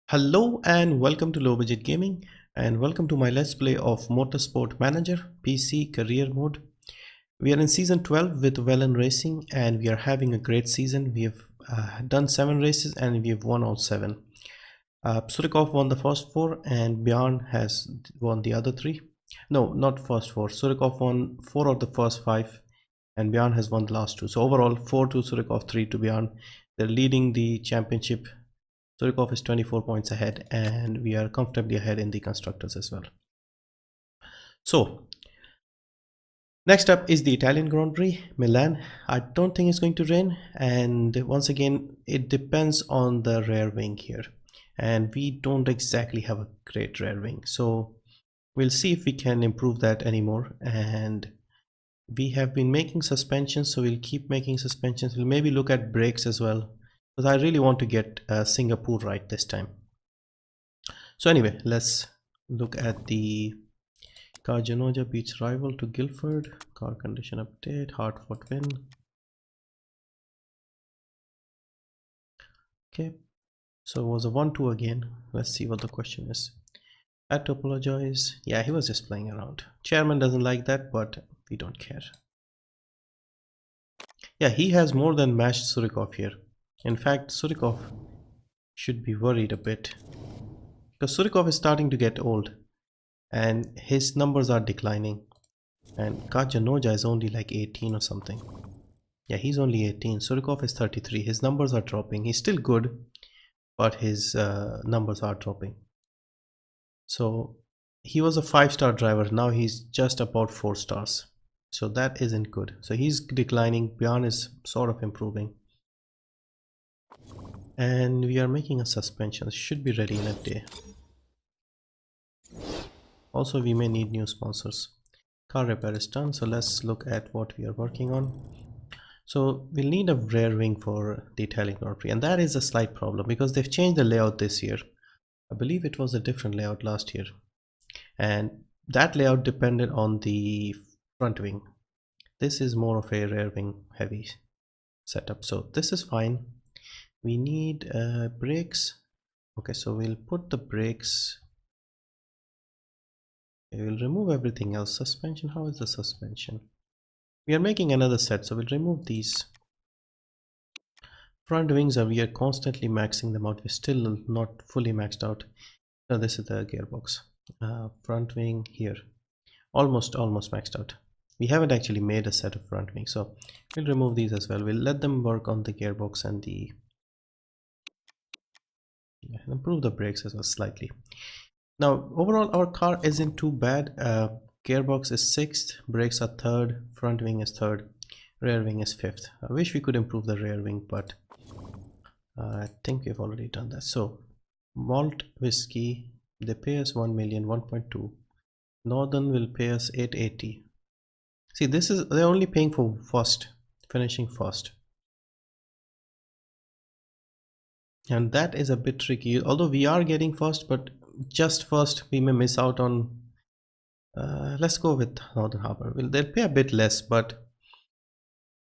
Hello and welcome to Low Budget Gaming, and welcome to my Let's Play of MotorSport Manager PC Career Mode. We are in Season 12 with Velan Racing and we are having a great season. We have done 7 races and we have won all 7. Surikov won the first 4 and Bjorn has won the other 3. No, not first 4. Surikov won 4 of the first 5 and Bjorn has won the last 2. So overall 4 to Surikov, 3 to Bjorn. They're leading the championship. Surikov is 24 points ahead and we are comfortably ahead in the constructors as well. So next up is the Italian Grand Prix, Milan. I don't think it's going to rain, and once again it depends on the rear wing here, and we don't exactly have a great rear wing, so we'll see if we can improve that anymore. And we have been making suspensions, so we'll keep making suspensions. We'll maybe look at brakes as well, because I really want to get Singapore right this time. So anyway, let's look at the car. Genoja beats rival to Guildford. Car condition update. Hard-fought win. Okay, so it was a 1-2 again. Let's see what the question is. I had to apologize. Yeah, he was just playing around. Chairman doesn't like that, but we don't care. Yeah, he has more than matched Surikov here. In fact, Surikov should be worried a bit, because Surikov is starting to get old and his numbers are declining, and Kajanoja is only like 18 or something. Yeah, he's only 18. Surikov is 33. His numbers are dropping. He's still good, but his numbers are dropping. So he was a 5-star driver. Now he's just about 4 stars. So that isn't good. So he's declining. Bjorn is sort of improving. And we are making a suspension. It should be ready in a day. Also, we may need new sponsors. Car repair is done, so let's look at what we are working on. So we'll need a rear wing for the Italian Grand Prix, and that is a slight problem because they've changed the layout this year. I believe it was a different layout last year, and that layout depended on the front wing. This is more of a rear wing heavy setup, so this is fine. We need brakes. Okay, so we'll put the brakes. We will remove everything else. Suspension, how is the suspension? We are making another set, so we'll remove these. Front wings we are constantly maxing them out. We're still not fully maxed out. No, this is the gearbox. Front wing here, almost maxed out. We haven't actually made a set of front wings, so we'll remove these as well. We'll let them work on the gearbox and the improve the brakes as well slightly. Now overall our car isn't too bad. Gearbox is 6th, brakes are 3rd, front wing is 3rd, rear wing is 5th. I wish we could improve the rear wing, but I think we've already done that. So Malt Whiskey, they pay us 1 million, 1.2. Northern will pay us 880. See, this is, they're only paying for first, finishing first, and that is a bit tricky. Although we are getting first, but just first we may miss out on let's go with Northern Harbor. Well, they'll pay a bit less, but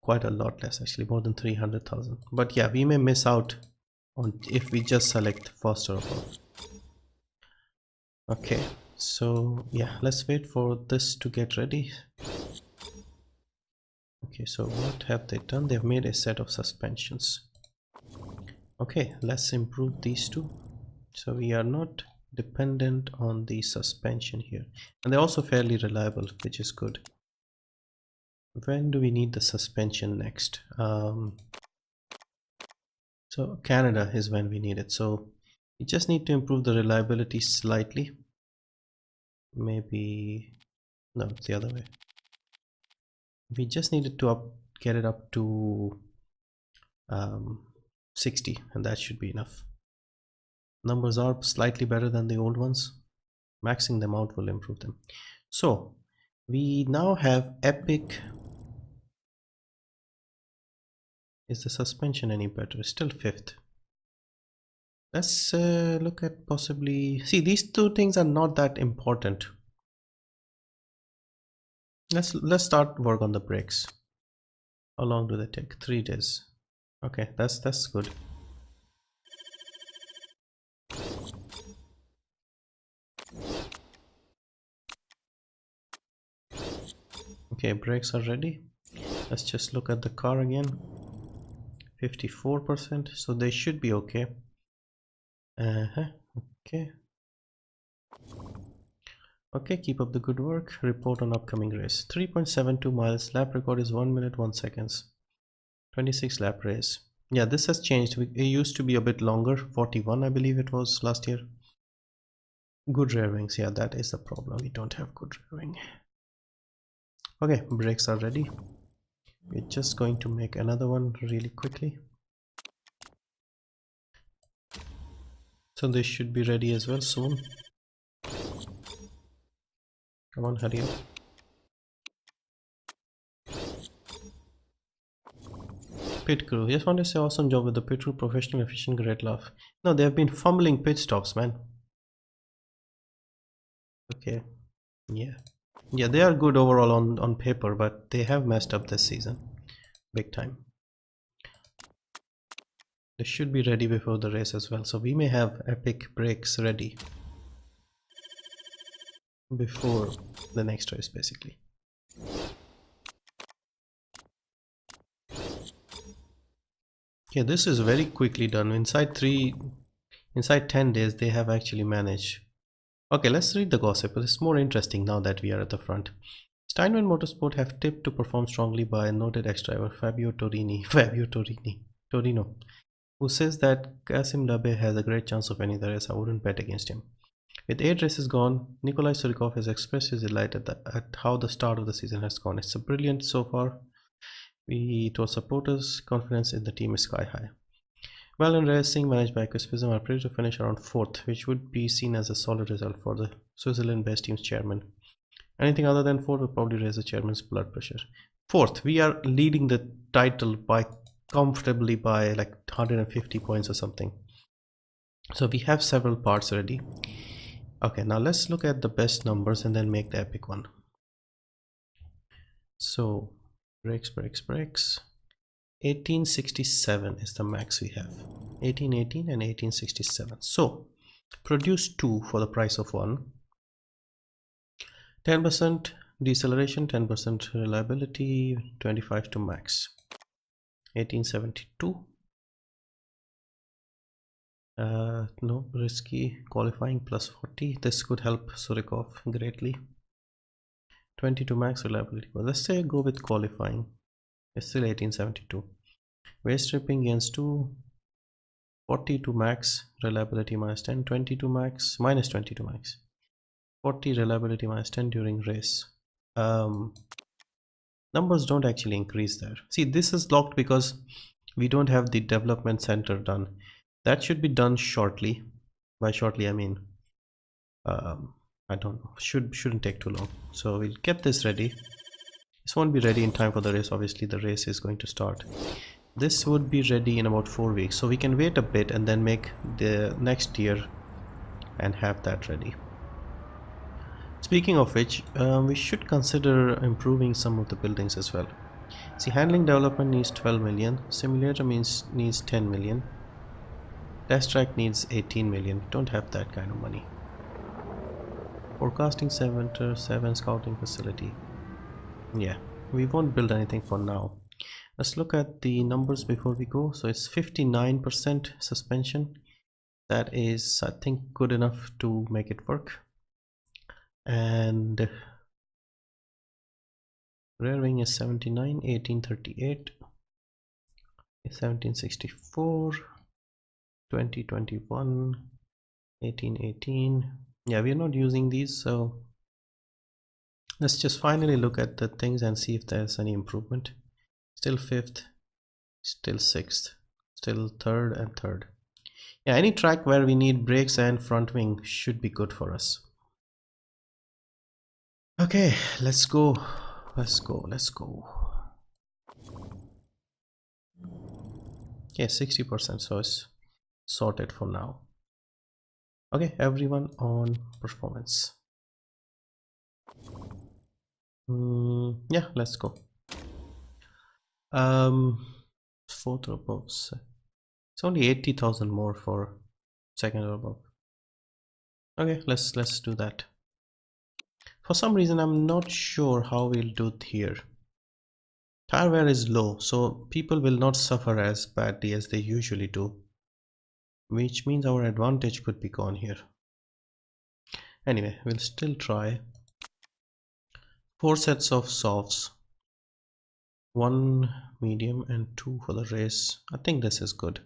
quite a lot less, actually more than 300,000. But yeah, we may miss out on if we just select first or above. Okay, so yeah, let's wait for this to get ready. Okay, so what have they done? They've made a set of suspensions. Okay, let's improve these two, so we are not dependent on the suspension here, and they're also fairly reliable, which is good. When do we need the suspension next? So Canada is when we need it, so we just need to improve the reliability slightly. Maybe no, it's the other way. We just needed to get it up to 60, and that should be enough. Numbers are slightly better than the old ones. Maxing them out will improve them. So we now have Epic. Is the suspension any better? Still 5th. Let's look at possibly, see, these two things are not that important. Let's start work on the brakes. How long do they take? 3 days. Okay, that's good. Okay, brakes are ready. Let's just look at the car again. 54%, so they should be okay. Okay. Okay, keep up the good work. Report on upcoming race. 3.72 miles. Lap record is 1 minute 1 seconds. 26 lap race. Yeah, this has changed. It used to be a bit longer. 41, I believe it was last year. Good rear wings. Yeah, that is the problem. We don't have good rear wing. Okay, brakes are ready. We're just going to make another one really quickly. So this should be ready as well soon. Come on, hurry up. Pit crew. Just want to say awesome job with the pit crew. Professional, efficient, great laugh. No, they have been fumbling pit stops, man. Okay. Yeah. Yeah, they are good overall on paper, but they have messed up this season. Big time. They should be ready before the race as well. So we may have epic brakes ready before the next race, basically. Yeah, this is very quickly done. Inside 10 days, they have actually managed. Okay, let's read the gossip. It's more interesting now that we are at the front. Steinman Motorsport have tipped to perform strongly by noted ex-driver Fabio Torino, who says that Kasim Labe has a great chance of winning the race. I wouldn't bet against him. With 8 races gone, Nikolai Surikov has expressed his delight at how the start of the season has gone. It's brilliant so far. We told supporters confidence in the team is sky high. Velan Racing, managed by Chris Pism, are predicted to finish around 4th, which would be seen as a solid result for the Switzerland-based team's chairman. Anything other than 4th would probably raise the chairman's blood pressure. 4th, we are leading the title by comfortably by like 150 points or something. So we have several parts ready. Okay, now let's look at the best numbers and then make the epic one. So brakes. 1867 is the max we have. 1818 and 1867. So produce 2 for the price of 1. 10% deceleration, 10% reliability, 25 to max. 1872. No, risky qualifying plus 40. This could help Surikov greatly. 20 to max reliability. Well, let's say go with qualifying. It's still 1872. Waste stripping against 2. 40 to max reliability minus 10. 20 to max minus 20 to max. 40 reliability minus 10 during race. Numbers don't actually increase there. See, this is locked because we don't have the development center done. That should be done shortly. By shortly I mean I don't know, shouldn't take too long. So we'll get this ready. This won't be ready in time for the race. Obviously the race is going to start. This would be ready in about 4 weeks, so we can wait a bit and then make the next year and have that ready. Speaking of which, we should consider improving some of the buildings as well. See, handling development needs 12 million, simulator needs 10 million, test track needs 18 million. Don't have that kind of money. Forecasting center, 7 scouting facility. Yeah, we won't build anything for now. Let's look at the numbers before we go. So it's 59% suspension. That is, I think, good enough to make it work. And rear wing is 79, 1838, 1764, 2021, 1818. Yeah, we're not using these, so let's just finally look at the things and see if there's any improvement. Still 5th, still 6th, still 3rd and 3rd. Yeah, any track where we need brakes and front wing should be good for us. Okay, let's go. Okay, 60%, so it's sorted for now. Okay, everyone on performance. Yeah, let's go. 4th or above. It's only 80,000 more for 2nd or above. Okay, let's do that. For some reason, I'm not sure how we'll do it here. Tire wear is low, so people will not suffer as badly as they usually do, which means our advantage could be gone here. Anyway, we'll still try. 4 sets of softs, 1 medium and 2 for the race. I think this is good.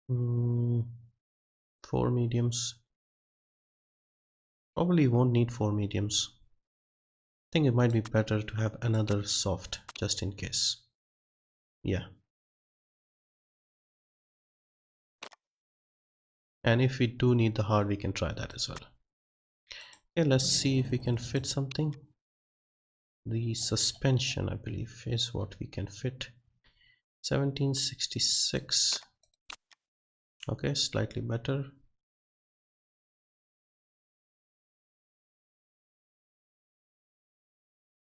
4 mediums. Probably won't need 4 mediums. I think it might be better to have another soft just in case. Yeah. And if we do need the hard, we can try that as well. Okay, let's see if we can fit something. The suspension, I believe, is what we can fit. 1766. Okay, slightly better.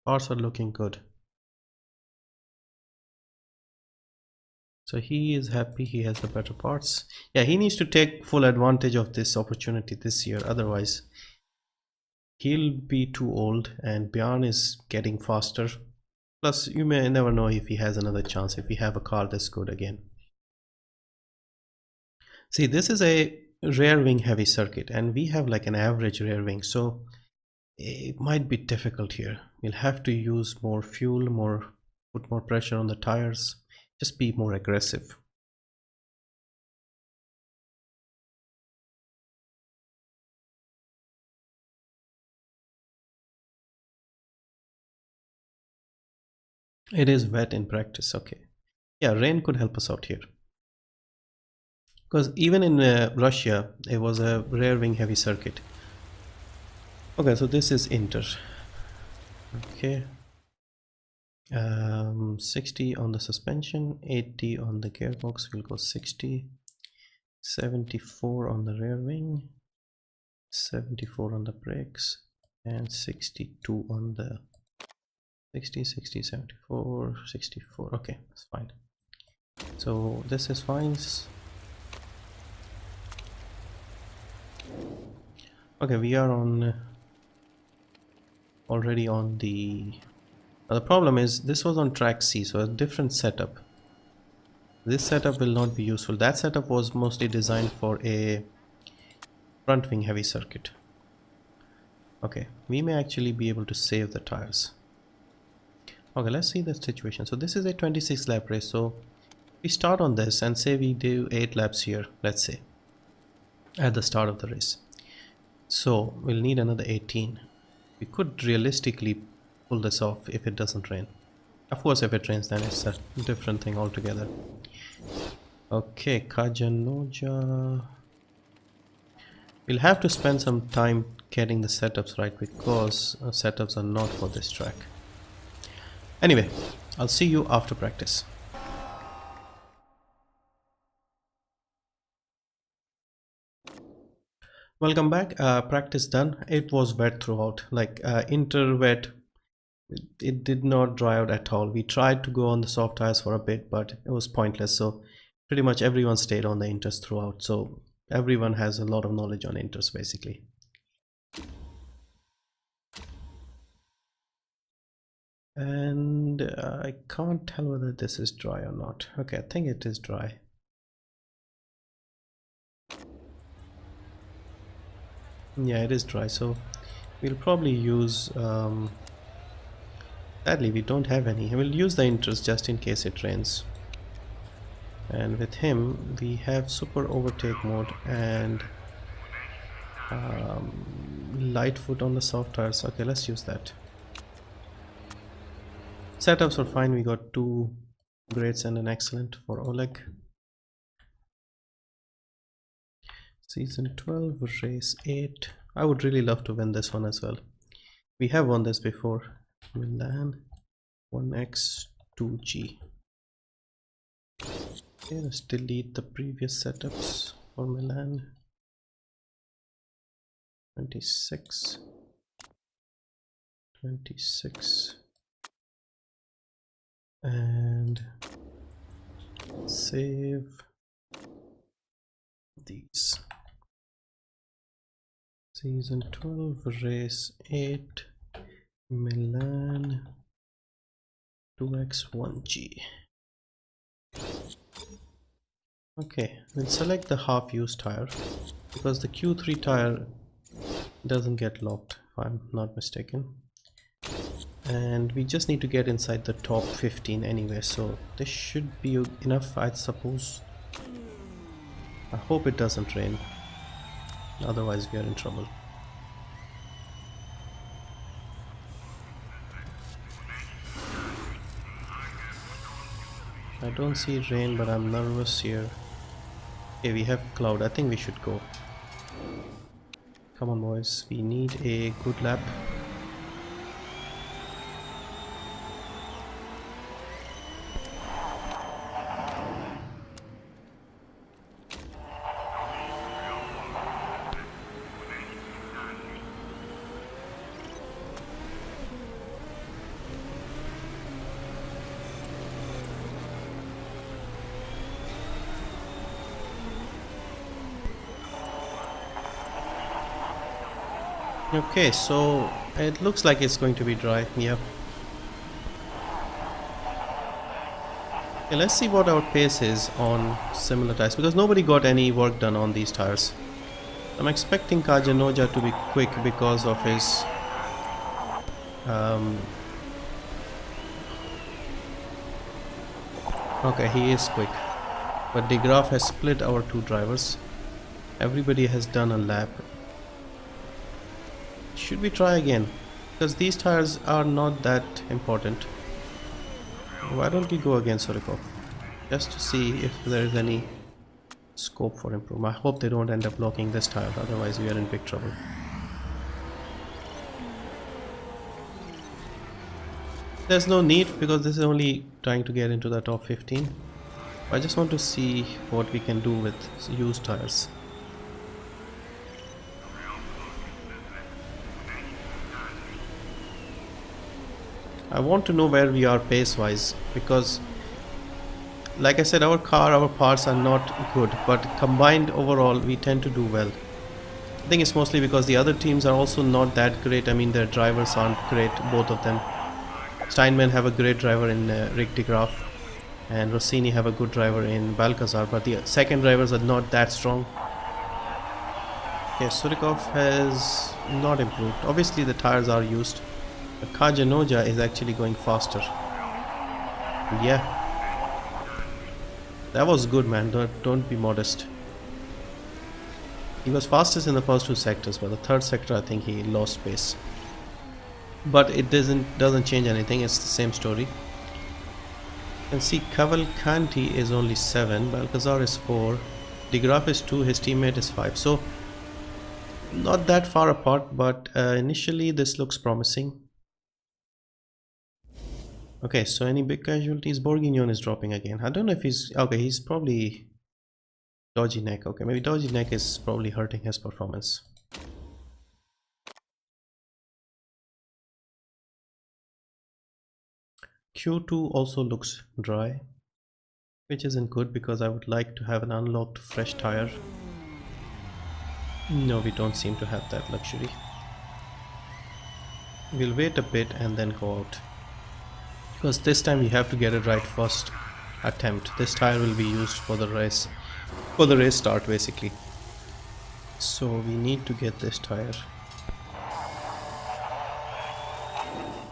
Parts are looking good. So he is happy he has the better parts. Yeah, he needs to take full advantage of this opportunity this year, otherwise he'll be too old, and Bjorn is getting faster. Plus, you may never know if he has another chance, if we have a car this good again. See, this is a rear wing heavy circuit, and we have like an average rear wing, so it might be difficult here. We'll have to use more fuel, put more pressure on the tires, just be more aggressive. It is wet in practice. Okay, yeah, rain could help us out here, because even in Russia it was a rear wing heavy circuit. Okay, so this is Inter. Okay, 60 on the suspension, 80 on the gearbox. We'll go 60, 74 on the rear wing, 74 on the brakes, and 62 on the 60, 60, 74, 64. Okay, that's fine. So this is fine. Okay, we are on already on the problem is this was on track C, so a different setup. This setup will not be useful. That setup was mostly designed for a front wing heavy circuit. Okay, we may actually be able to save the tires. Okay, let's see the situation. So this is a 26 lap race, so we start on this and say we do 8 laps here, let's say, at the start of the race. So we'll need another 18. We could realistically pull this off if it doesn't rain. Of course, if it rains, then it's a different thing altogether. Okay, Kajanoja. We'll have to spend some time getting the setups right, because setups are not for this track. Anyway, I'll see you after practice. Welcome back. Practice done. It was wet throughout, like inter wet. It did not dry out at all. We tried to go on the soft tires for a bit, but it was pointless. So pretty much everyone stayed on the inters throughout. So everyone has a lot of knowledge on inters basically. And I can't tell whether this is dry or not. Okay, I think it is dry. Yeah, it is dry, so we'll probably use sadly we don't have any. We'll use the inters just in case it rains. And with him we have super overtake mode and light foot on the soft tires. Okay, let's use that. Setups are fine. We got 2 greats and an excellent for Oleg. Season 12, race 8. I would really love to win this one as well. We have won this before. Milan 1x 2g. Okay, let's delete the previous setups for Milan. 26, 26, and save these. Season 12, race 8, Milan 2x1G. Okay, we'll select the half-used tire because the Q3 tire doesn't get locked, if I'm not mistaken. And we just need to get inside the top 15 anyway, so this should be enough, I suppose. I hope it doesn't rain, otherwise we are in trouble. I don't see rain, but I'm nervous here. Okay, we have cloud. I think we should go. Come on, boys. We need a good lap. Okay, so it looks like it's going to be dry. Yep. Okay, let's see what our pace is on similar tires, because nobody got any work done on these tires. I'm expecting Kajanoja to be quick because of his okay, he is quick, but De Graaf has split our two drivers. Everybody has done a lap. Should we try again? Because these tires are not that important. Why don't we go again, Surikov? Just to see if there is any scope for improvement. I hope they don't end up blocking this tire, otherwise we are in big trouble. There's no need because this is only trying to get into the top 15. I just want to see what we can do with used tires. I want to know where we are pace wise, because like I said, our parts are not good, but combined overall we tend to do well. I think it's mostly because the other teams are also not that great. I mean, their drivers aren't great, both of them. Steinman have a great driver in Rick de Graaf, and Rossini have a good driver in Balcazar, but the second drivers are not that strong. Okay, Surikov has not improved. Obviously the tires are used. Kajanoja is actually going faster. Yeah, that was good, man. Don't be modest. He was fastest in the first two sectors, but the third sector I think he lost pace. But it doesn't change anything. It's the same story. You can see Cavalcanti is only 7, Balcazar is 4, De Graaf is 2, his teammate is 5. So not that far apart, but initially this looks promising. Okay, so any big casualties? Bourguignon is dropping again. I don't know if he's... okay, he's probably dodgy neck. Okay, maybe dodgy neck is probably hurting his performance. Q2 also looks dry, which isn't good because I would like to have an unlocked fresh tire. No, we don't seem to have that luxury. We'll wait a bit and then go out, because this time you have to get it right first attempt. This tire will be used for the race start basically. So we need to get this tire.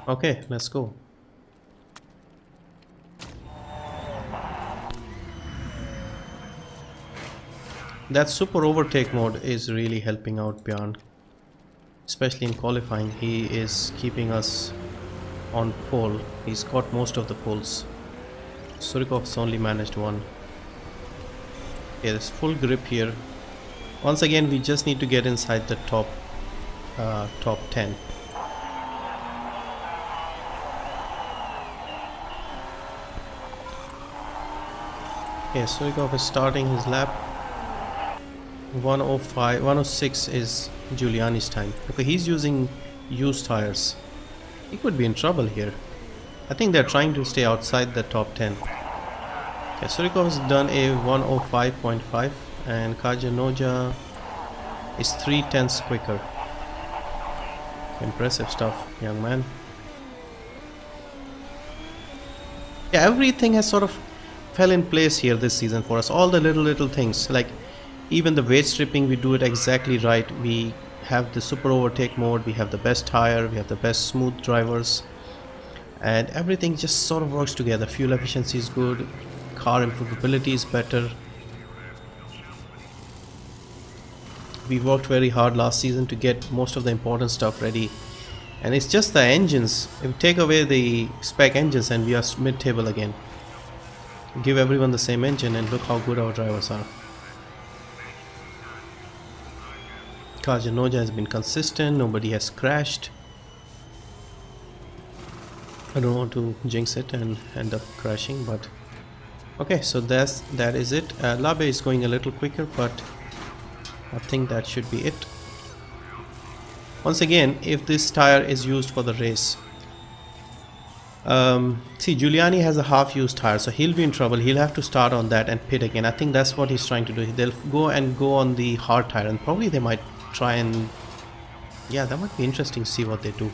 Okay, let's go. That super overtake mode is really helping out Bjorn, especially in qualifying. He is keeping us on pole. He's got most of the poles. Surikov's only managed one. Okay, there's full grip here. Once again, we just need to get inside the top 10. Okay, Surikov is starting his lap. 106 is Giuliani's time. Okay, he's using used tires. He could be in trouble here. I think they're trying to stay outside the top 10. Okay, Surikov has done a 105.5 and Kajanoja is 3/10 quicker. Impressive stuff, young man. Yeah, everything has sort of fell in place here this season for us. All the little things, like even the weight stripping, we do it exactly right. We have the super overtake mode, we have the best tire, we have the best smooth drivers, and everything just sort of works together. Fuel efficiency is good, car improvability is better. We worked very hard last season to get most of the important stuff ready, and it's just the engines. If we take away the spec engines and we are mid-table again, give everyone the same engine and look how good our drivers are. Kajanoja has been consistent, nobody has crashed. I don't want to jinx it and end up crashing, but okay, so that is it. Labe is going a little quicker, but I think that should be it. Once again, if this tire is used for the race, see, Giuliani has a half-used tire, so he'll be in trouble. He'll have to start on that and pit again. I think that's what he's trying to do. They'll go on the hard tire, and probably they might try and, yeah, that might be interesting to see what they do.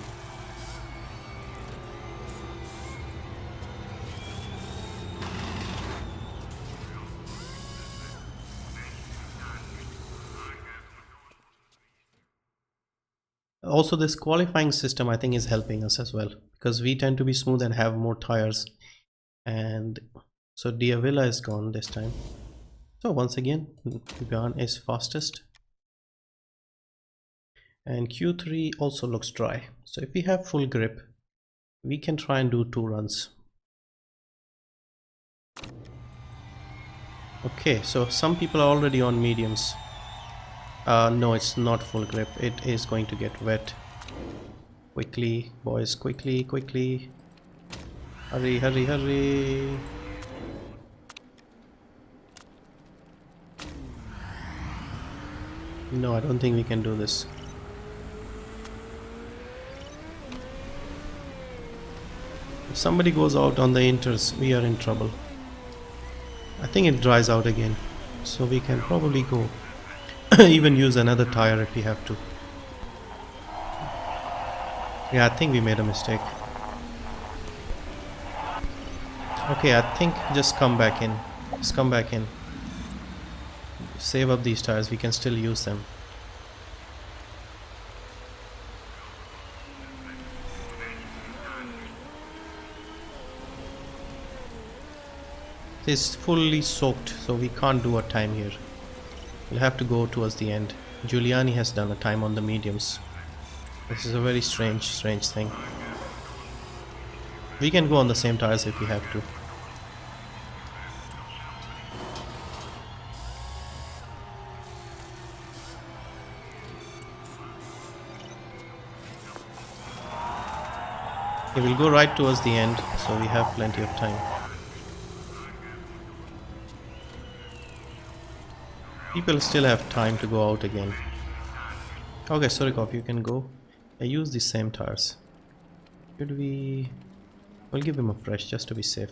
Also, this qualifying system I think is helping us as well, because we tend to be smooth and have more tires. And so Diavila is gone this time. So once again, Gan is fastest. And Q3 also looks dry. So if we have full grip, we can try and do 2 runs. Okay, so some people are already on mediums. No, it's not full grip. It is going to get wet. Quickly, boys, quickly. Hurry. No, I don't think we can do this. If somebody goes out on the inters, we are in trouble. I think it dries out again, so we can probably go. Even use another tire if we have to. Yeah, I think we made a mistake. Okay, I think just come back in. Just come back in. Save up these tires, we can still use them. It's fully soaked, so we can't do a time here. We'll have to go towards the end. Giuliani has done a time on the mediums. This is a very strange thing. We can go on the same tires if we have to. Okay, we'll go right towards the end, so we have plenty of time. People still have time to go out again. Okay, Surikov, you can go. I use the same tires. Should we... We'll give him a fresh just to be safe.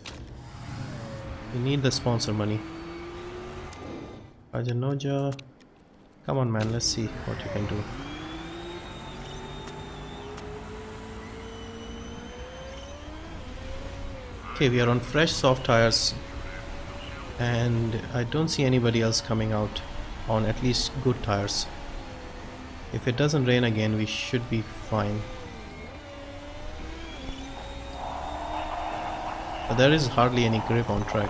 We need the sponsor money. Ajanoja. Come on, man, let's see what you can do. Okay, we are on fresh soft tires. And I don't see anybody else coming out on at least good tires. If it doesn't rain again, we should be fine. But there is hardly any grip on track.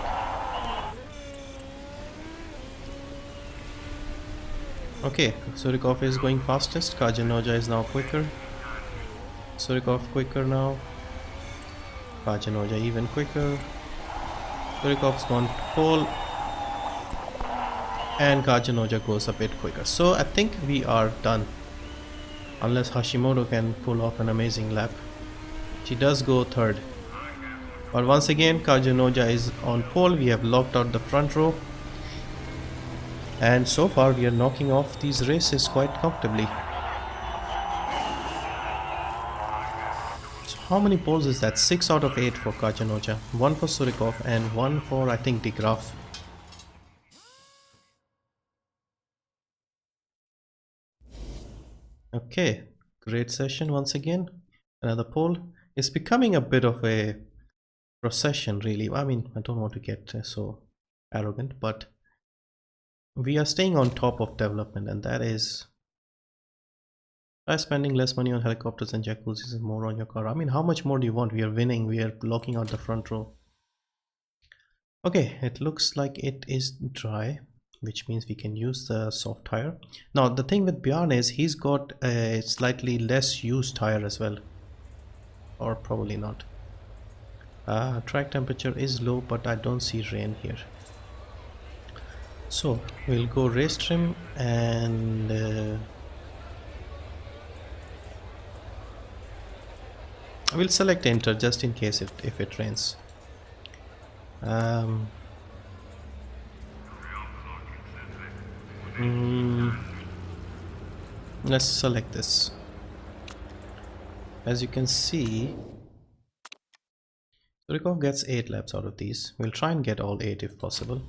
Okay, Surikov is going fastest. Kajanoja is now quicker. Surikov quicker now. Kajanoja even quicker. Surikov's gone to pole. And Kajanoja goes a bit quicker. So I think we are done. Unless Hashimoto can pull off an amazing lap. She does go third. But once again, Kajanoja is on pole. We have locked out the front row. And so far we are knocking off these races quite comfortably. So how many poles is that? 6 out of 8 for Kajanoja. 1 for Surikov and 1 for, I think, De Graaf. Okay, Great session once again. Another pole. It's becoming a bit of a procession, really. I mean, I don't want to get so arrogant, but we are staying on top of development, and that is by spending less money on helicopters and jacuzzis and more on your car. I mean, how much more do you want? We are winning. We are locking out the front row. Okay, it looks like it is dry, which means we can use the soft tire. Now, the thing with Bjorn is he's got a slightly less used tire as well. Or probably not. Track temperature is low, but I don't see rain here. So we'll go race trim and we'll select enter just in case if it rains. Let's select this. As you can see, Surikov gets 8 laps out of these. We'll try and get all 8 if possible.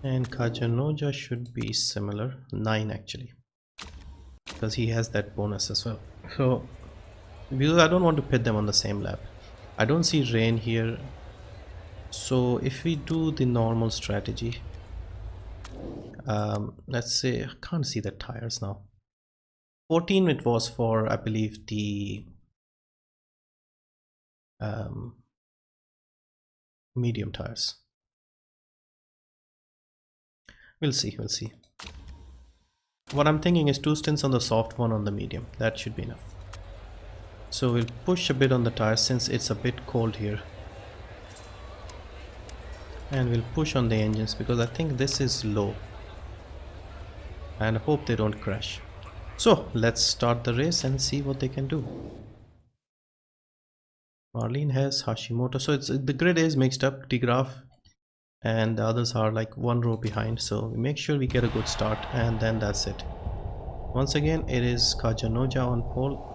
And Kajanoja should be similar, 9 actually, because he has that bonus as well. So because I don't want to pit them on the same lap. I don't see rain here, so if we do the normal strategy, let's say, I can't see the tires now. 14 it was for, I believe, the medium tires. We'll see. What I'm thinking is 2 stints on the soft, 1 on the medium. That should be enough. So we'll push a bit on the tires since it's a bit cold here. And we'll push on the engines because I think this is low. And I hope they don't crash. So let's start the race and see what they can do. Marlene has Hashimoto. So the grid is mixed up, DeGraaf, and the others are like 1 row behind. So we make sure we get a good start, and then that's it. Once again, it is Kajanoja on pole.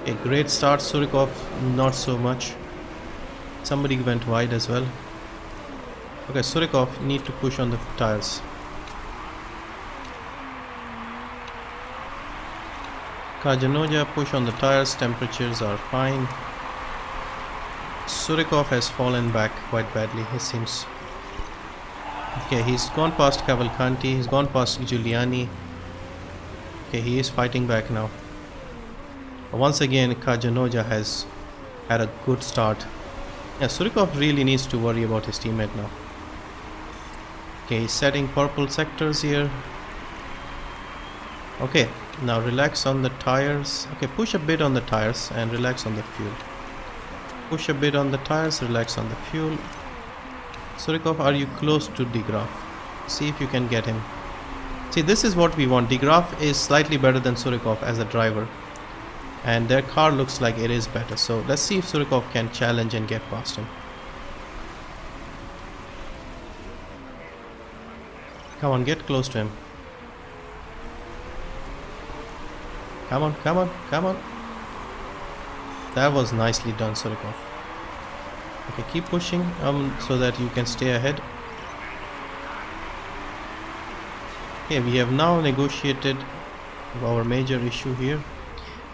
A great start. Surikov not so much. Somebody went wide as well. Okay, Surikov need to push on the tires. Kajanoja push on the tires. Temperatures are fine. Surikov has fallen back quite badly, it seems. Okay, he's gone past Cavalcanti. He's gone past Giuliani. Okay, he is fighting back now. Once again, Kajanoja has had a good start. Yeah, Surikov really needs to worry about his teammate now. Okay, he's setting purple sectors here. Okay, now relax on the tires. Okay, push a bit on the tires and relax on the fuel. Push a bit on the tires, relax on the fuel. Surikov, are you close to DeGraaf? See if you can get him. See, this is what we want. DeGraaf is slightly better than Surikov as a driver, and their car looks like it is better. So let's see if Surikov can challenge and get past him. Come on, get close to him. Come on. That was nicely done, Surikov. Okay, keep pushing so that you can stay ahead. Okay, we have now negotiated our major issue here.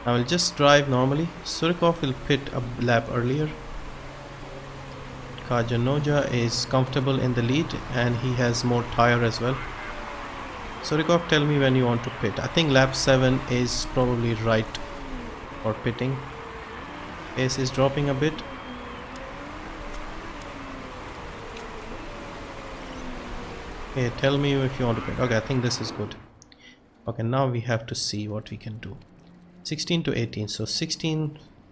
I will just drive normally. Surikov will pit a lap earlier. Kajanoja is comfortable in the lead and he has more tire as well. Surikov, tell me when you want to pit. I think lap 7 is probably right for pitting. Pace is dropping a bit. Okay, tell me if you want to pit. Okay, I think this is good. Okay, now we have to see what we can do. 16 to 18, so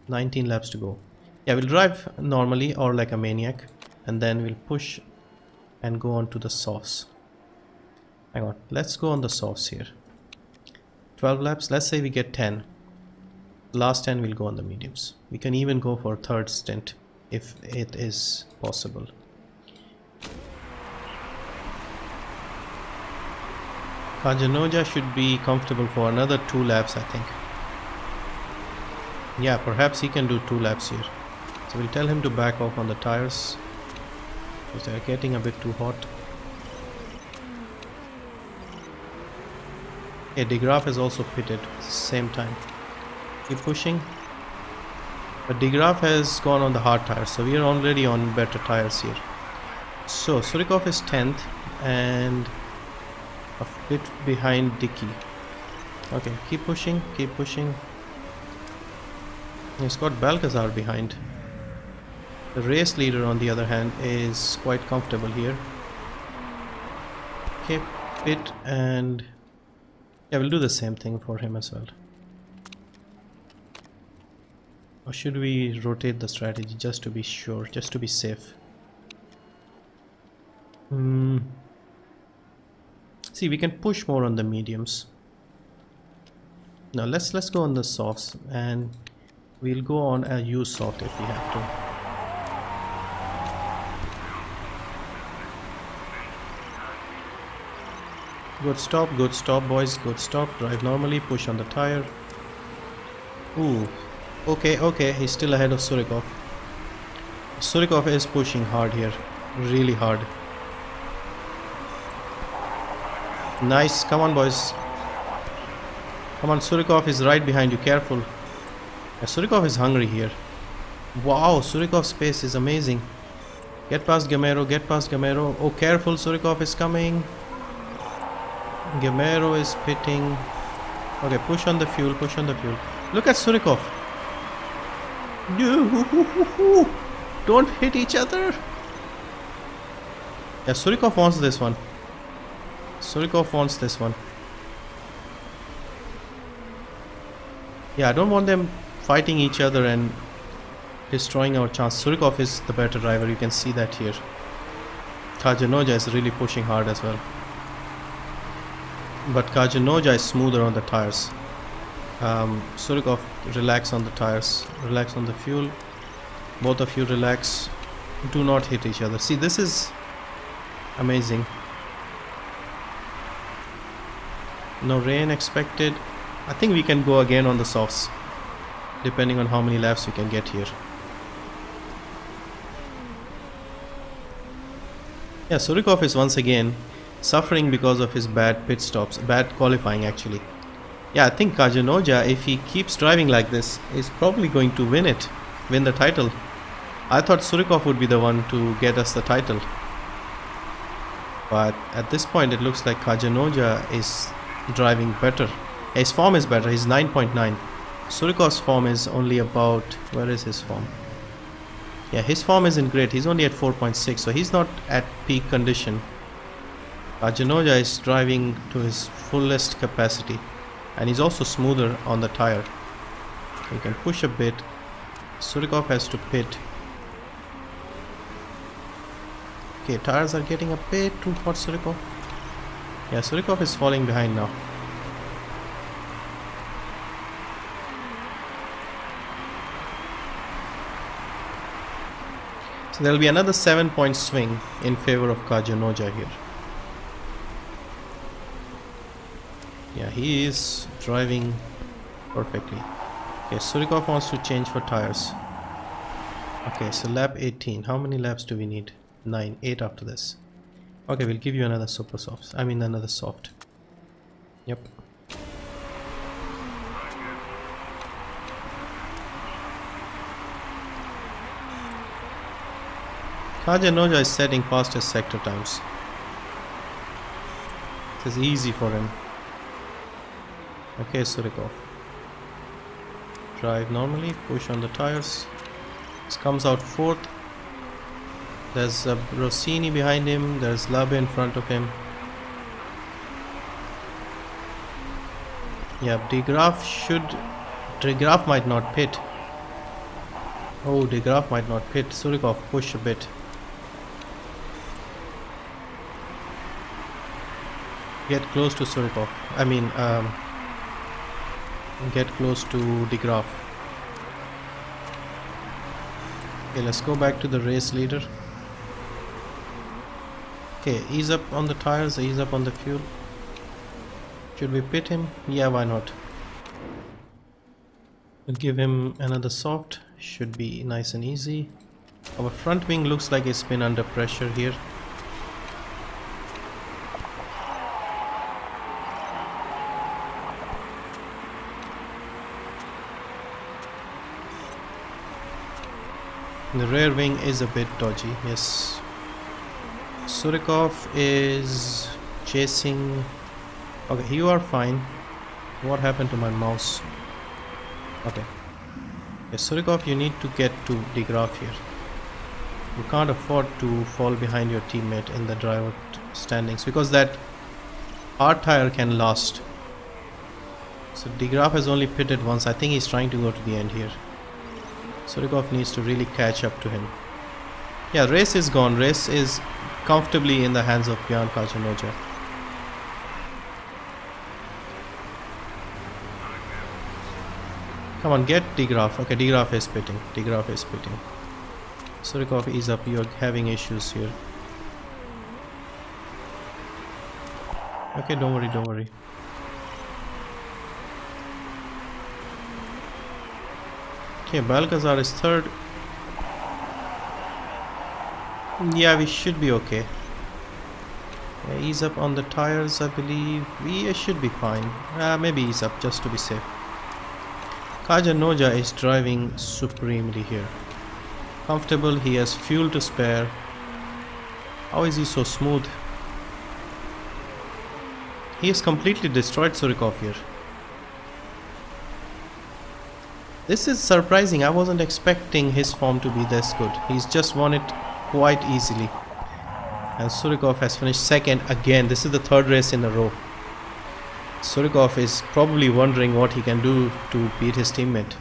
19 laps to go. Yeah, we'll drive normally or like a maniac, and then we'll push and go on to the softs. Hang on, let's go on the softs here. 12 laps, let's say we get 10. Last 10 we'll go on the mediums. We can even go for a third stint if it is possible. Kajanoja should be comfortable for another 2 laps, I think. Yeah, perhaps he can do 2 laps here. So we'll tell him to back off on the tires because they're getting a bit too hot. Okay, De Graaf is also pitted same time. Keep pushing. But De Graaf has gone on the hard tires, so we are already on better tires here. So Surikov is 10th and a bit behind Dicky. Okay, keep pushing, keep pushing. He's got Balcazar behind. The race leader on the other hand is quite comfortable here. Okay, pit, and yeah, we'll do the same thing for him as well. Or should we rotate the strategy just to be sure, just to be safe? See, we can push more on the mediums. Now let's go on the softs, and we'll go on a use soft if we have to. Good stop boys, good stop. Drive normally, push on the tire. Ooh, okay, he's still ahead of Surikov. Surikov is pushing hard here, really hard. Nice, come on boys. Come on, Surikov is right behind you, careful. Yeah, Surikov is hungry here. Wow, Surikov's pace is amazing. Get past Gamero, get past Gamero. Oh, careful, Surikov is coming. Gamero is pitting. Okay, push on the fuel, push on the fuel. Look at Surikov. No, don't hit each other. Yeah, Surikov wants this one. Surikov wants this one. Yeah, I don't want them fighting each other and destroying our chance. Surikov is the better driver, you can see that here. Kajanoja is really pushing hard as well. But Kajanoja is smoother on the tires. Surikov, relax on the tires, relax on the fuel. Both of you relax. Do not hit each other. See, this is amazing. No rain expected. I think we can go again on the softs, depending on how many laps we can get here. Yeah, Surikov is once again suffering because of his bad pit stops, bad qualifying actually. Yeah, I think Kajanoja, if he keeps driving like this, is probably going to win the title. I thought Surikov would be the one to get us the title. But at this point it looks like Kajanoja is driving better. His form is better, he's 9.9. Surikov's form is only about, where is his form? Yeah, his form isn't great, he's only at 4.6, so he's not at peak condition. Kajanoja is driving to his fullest capacity, and he's also smoother on the tire. You can push a bit. Surikov has to pit. Okay, tires are getting a bit too hot, Surikov. Yeah, Surikov is falling behind now. So there will be another 7-point swing in favor of Kajanoja here. Yeah, he is driving perfectly. Okay, Surikov wants to change for tires. Okay, so lap 18. How many laps do we need? 9, 8 after this. Okay, we'll give you another super soft. I mean another soft. Yep. Kajanoja is setting fastest sector times. This is easy for him. Okay, Surikov. Drive normally, push on the tires. This comes out 4th. There's Rossini behind him, there's Labe in front of him. Yeah, De Graaf might not pit. Oh, De Graaf might not pit. Surikov, push a bit. Get close to Surikov. I mean, get close to De Graaf. Okay, let's go back to the race leader. Okay, ease up on the tires, ease up on the fuel. Should we pit him? Yeah, why not? We'll give him another soft. Should be nice and easy. Our front wing looks like it's been under pressure here. The rear wing is a bit dodgy, yes. Surikov is chasing. Okay, you are fine. What happened to my mouse? Okay. Yes, Surikov, you need to get to De Graaf here. You can't afford to fall behind your teammate in the driver standings because that hard tire can last. So De Graaf has only pitted once. I think he's trying to go to the end here. Surikov needs to really catch up to him. Yeah, race is gone. Race is comfortably in the hands of Björn Kajanoja. Come on, get De Graaf. Okay, De Graaf is pitting. De Graaf is pitting. Surikov, ease up. You're having issues here. Okay, don't worry, don't worry. Okay, Balcazar is third. Yeah, we should be okay. Yeah, ease up on the tires, I believe. We should be fine. Maybe ease up just to be safe. Kajanoja is driving supremely here. Comfortable, he has fuel to spare. How is he so smooth? He has completely destroyed Surikov here. This is surprising. I wasn't expecting his form to be this good. He's just won it quite easily. And Surikov has finished second again. This is the third race in a row. Surikov is probably wondering what he can do to beat his teammate.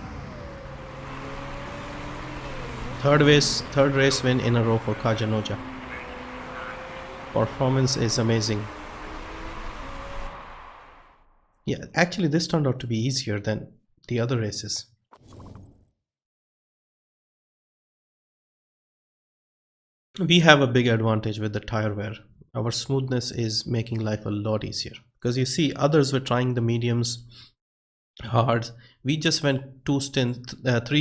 Third race win in a row for Kajanoja. Performance is amazing. Yeah, actually this turned out to be easier than the other races. We have a big advantage with the tire wear. Our smoothness is making life a lot easier. Because you see, others were trying the mediums hard. We just went three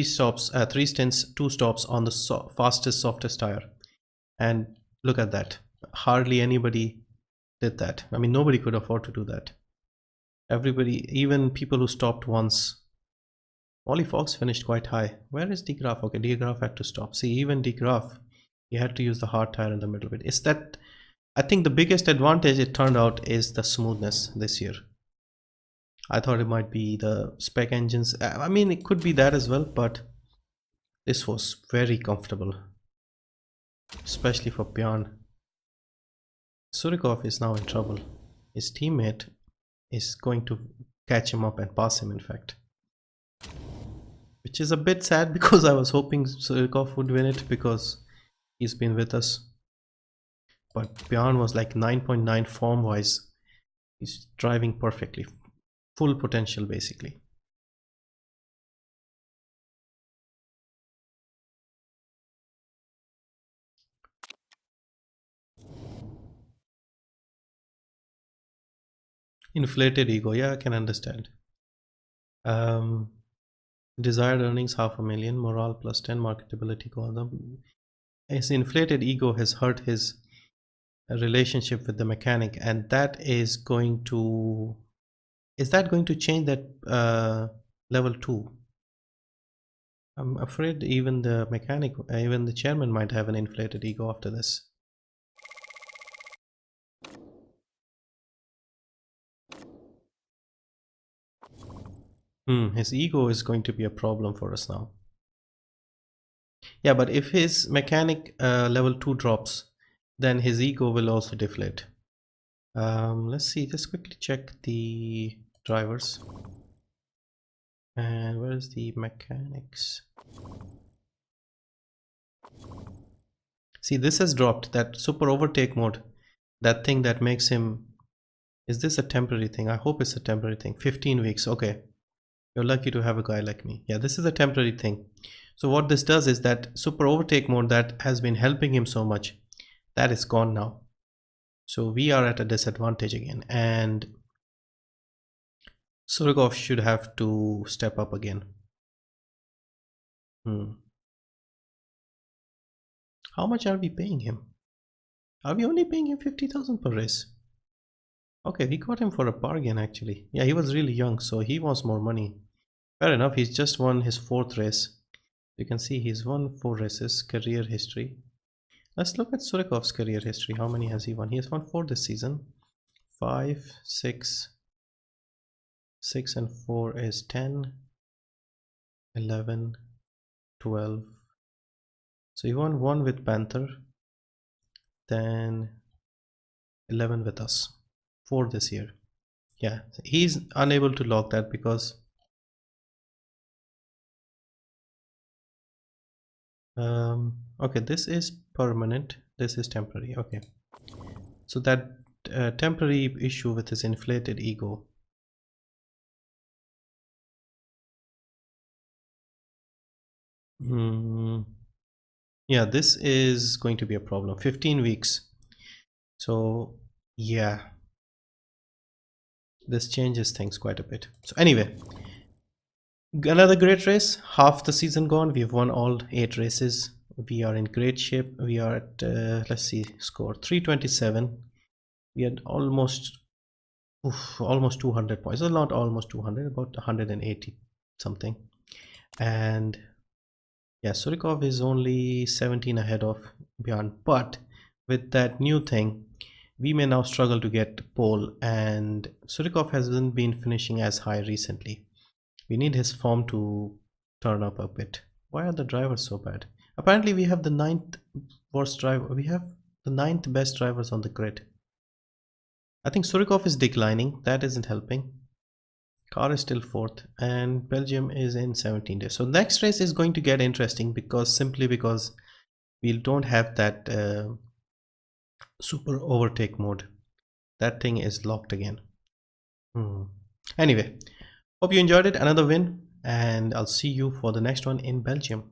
stints, 2 stops on the fastest, softest tire. And look at that. Hardly anybody did that. I mean, nobody could afford to do that. Everybody, even people who stopped once. Ollie Fox finished quite high. Where is De Graaf? Okay, De Graaf had to stop. See, even De Graaf, he had to use the hard tire in the middle of it. Is that, I think the biggest advantage it turned out is the smoothness this year. I thought it might be the spec engines. I mean, it could be that as well, but this was very comfortable, especially for Björn. Surikov is now in trouble. His teammate is going to catch him up and pass him, in fact. Which is a bit sad because I was hoping Surikov would win it because he's been with us. But Björn was like 9.9 form wise. He's driving perfectly. Full potential basically. Inflated ego, yeah, I can understand. Desired earnings 500,000, morale plus 10, marketability call. His inflated ego has hurt his relationship with the mechanic, and that is going to, is that going to change that level 2? I'm afraid even the mechanic, even the chairman might have an inflated ego after this. His ego is going to be a problem for us now. Yeah, but if his mechanic level 2 drops, then his ego will also deflate. Let's see, just quickly check the drivers. And where is the mechanics? See, this has dropped, that super overtake mode, that thing that makes him, is this a temporary thing? I hope it's a temporary thing. 15 weeks, okay. You're lucky to have a guy like me. Yeah, this is a temporary thing. So what this does is that super overtake mode that has been helping him so much, that is gone now. So we are at a disadvantage again, and Surikov should have to step up again. How much are we paying him? Are we only paying him 50,000 per race? Okay, we got him for a bargain actually. Yeah, he was really young, so he wants more money. Fair enough, he's just won his 4th race. You can see he's won 4 races, career history. Let's look at Surikov's career history. How many has he won? He has won 4 this season. 5, 6, 6 and 4 is 10, 11, 12. So he won 1 with Panther, then 11 with us, 4 this year. Yeah, he's unable to log that because okay, this is permanent, this is temporary. Okay, so that temporary issue with his inflated ego, yeah, this is going to be a problem. 15 weeks. So yeah, this changes things quite a bit. So anyway, another great race. Half the season gone. We've won all 8 races. We are in great shape. We are at let's see, score 327. We had almost 200 points. Well, not almost 200, about 180 something. And yeah, Surikov is only 17 ahead of Bjorn, but with that new thing, we may now struggle to get pole, and Surikov hasn't been finishing as high recently. We need his form to turn up a bit. Why are the drivers so bad? Apparently we have the 9th worst driver. We have the 9th best drivers on the grid. I think Surikov is declining. That isn't helping. Car is still 4th, and Belgium is in 17 days. So next race is going to get interesting simply because we don't have that super overtake mode. That thing is locked again. Anyway, hope you enjoyed it. Another win, and I'll see you for the next one in Belgium.